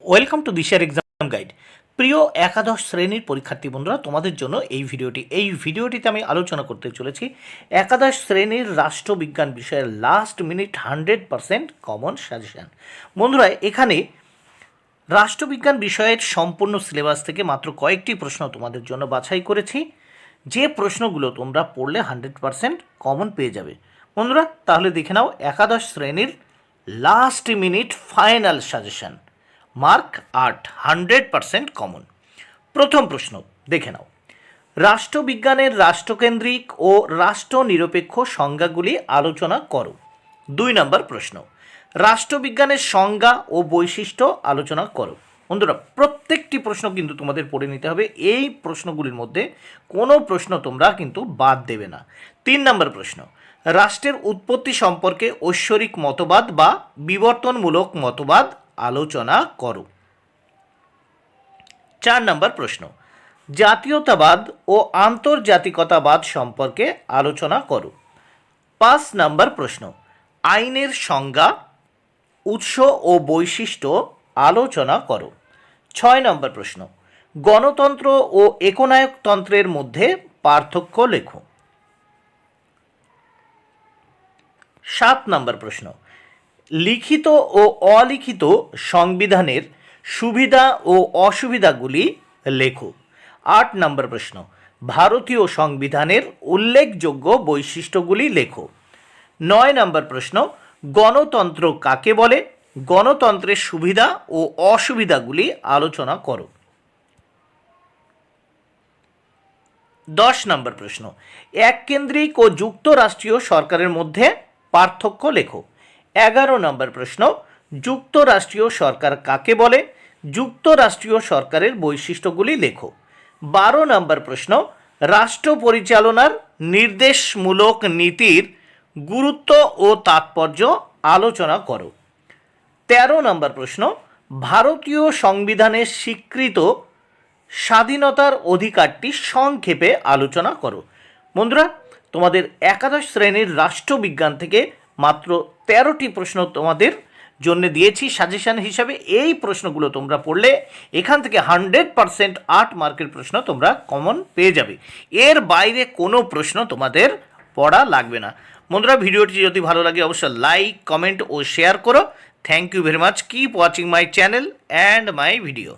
Welcome to দিশার exam guide. প্রিয় একাদশ শ্রেণীর পরীক্ষার্থী বন্ধুরা, তোমাদের জন্য এই ভিডিওটিতে আমি আলোচনা করতে চলেছি একাদশ শ্রেণীর রাষ্ট্রবিজ্ঞান বিষয়ের লাস্ট মিনিট 100% কমন সাজেশান। বন্ধুরা, এখানে রাষ্ট্রবিজ্ঞান বিষয়ের সম্পূর্ণ সিলেবাস থেকে মাত্র কয়েকটি প্রশ্ন তোমাদের জন্য বাছাই করেছি, যে প্রশ্নগুলো তোমরা পড়লে 100% কমন পেয়ে যাবে। বন্ধুরা, তাহলে দেখে নাও একাদশ শ্রেণীর last minute final suggestion, mark 8, 100% common. প্রথম প্রশ্ন দেখে নাও, রাষ্ট্রবিজ্ঞানের রাষ্ট্রকেন্দ্রিক ও রাষ্ট্রনিরপেক্ষ সংজ্ঞাগুলি আলোচনা করো। 2 নম্বর প্রশ্ন, রাষ্ট্রবিজ্ঞানের সংজ্ঞা ও বৈশিষ্ট্য আলোচনা করো। বন্ধুরা, প্রত্যেকটি প্রশ্ন কিন্তু তোমাদের পড়ে নিতে হবে, এই প্রশ্নগুলির মধ্যে কোনো প্রশ্ন তোমরা কিন্তু বাদ দেবে না। 3 নম্বর প্রশ্ন, রাষ্ট্রের উৎপত্তি সম্পর্কে ঐশ্বরিক মতবাদ বা বিবর্তনমূলক মতবাদ আলোচনা করো। 4 নম্বর প্রশ্ন, জাতীয়তাবাদ ও আন্তর্জাতিকতাবাদ সম্পর্কে আলোচনা করো। 5 নম্বর প্রশ্ন, আইনের সংজ্ঞা, উৎস ও বৈশিষ্ট্য আলোচনা করো। 6 নম্বর প্রশ্ন, গণতন্ত্র ও একনায়কতন্ত্রের মধ্যে পার্থক্য লেখো। 7 নম্বর প্রশ্ন, লিখিত ও অলিখিত সংবিধানের সুবিধা ও অসুবিধাগুলি লেখো। 8 নম্বর প্রশ্ন, ভারতীয় সংবিধানের উল্লেখযোগ্য বৈশিষ্ট্যগুলি লেখো। 9 নম্বর প্রশ্ন, গণতন্ত্র কাকে বলে, গণতন্ত্রের সুবিধা ও অসুবিধাগুলি আলোচনা করো। 10 নম্বর প্রশ্ন, এককেন্দ্রিক ও যুক্তরাষ্ট্রীয় সরকারের মধ্যে পার্থক্য লেখো। 11 নম্বর প্রশ্ন, যুক্তরাষ্ট্রীয় সরকার কাকে বলে, যুক্তরাষ্ট্রীয় সরকারের বৈশিষ্ট্যগুলি লেখো। 12 নম্বর প্রশ্ন, রাষ্ট্র পরিচালনার নির্দেশমূলক নীতির গুরুত্ব ও তাৎপর্য আলোচনা করো। 13 নম্বর প্রশ্ন, ভারতীয় সংবিধানে স্বীকৃত স্বাধীনতার অধিকারটি সংক্ষেপে আলোচনা করো। বন্ধুরা, তোমাদের একাদশ শ্রেণীর রাষ্ট্রবিজ্ঞান থেকে মাত্র 13টি প্রশ্ন তোমাদের জন্য দিয়েছি সাজেশন হিসাবে। এই প্রশ্নগুলো তোমরা পড়লে এখান থেকে 100% 8 মার্কের প্রশ্ন তোমরা কমন পেয়ে যাবে। এর বাইরে কোনো প্রশ্ন তোমাদের পড়া লাগবে না। বন্ধুরা, ভিডিওটি যদি ভালো লাগে অবশ্যই লাইক, কমেন্ট ও শেয়ার করো। Thank you very much. Keep watching my channel and my video.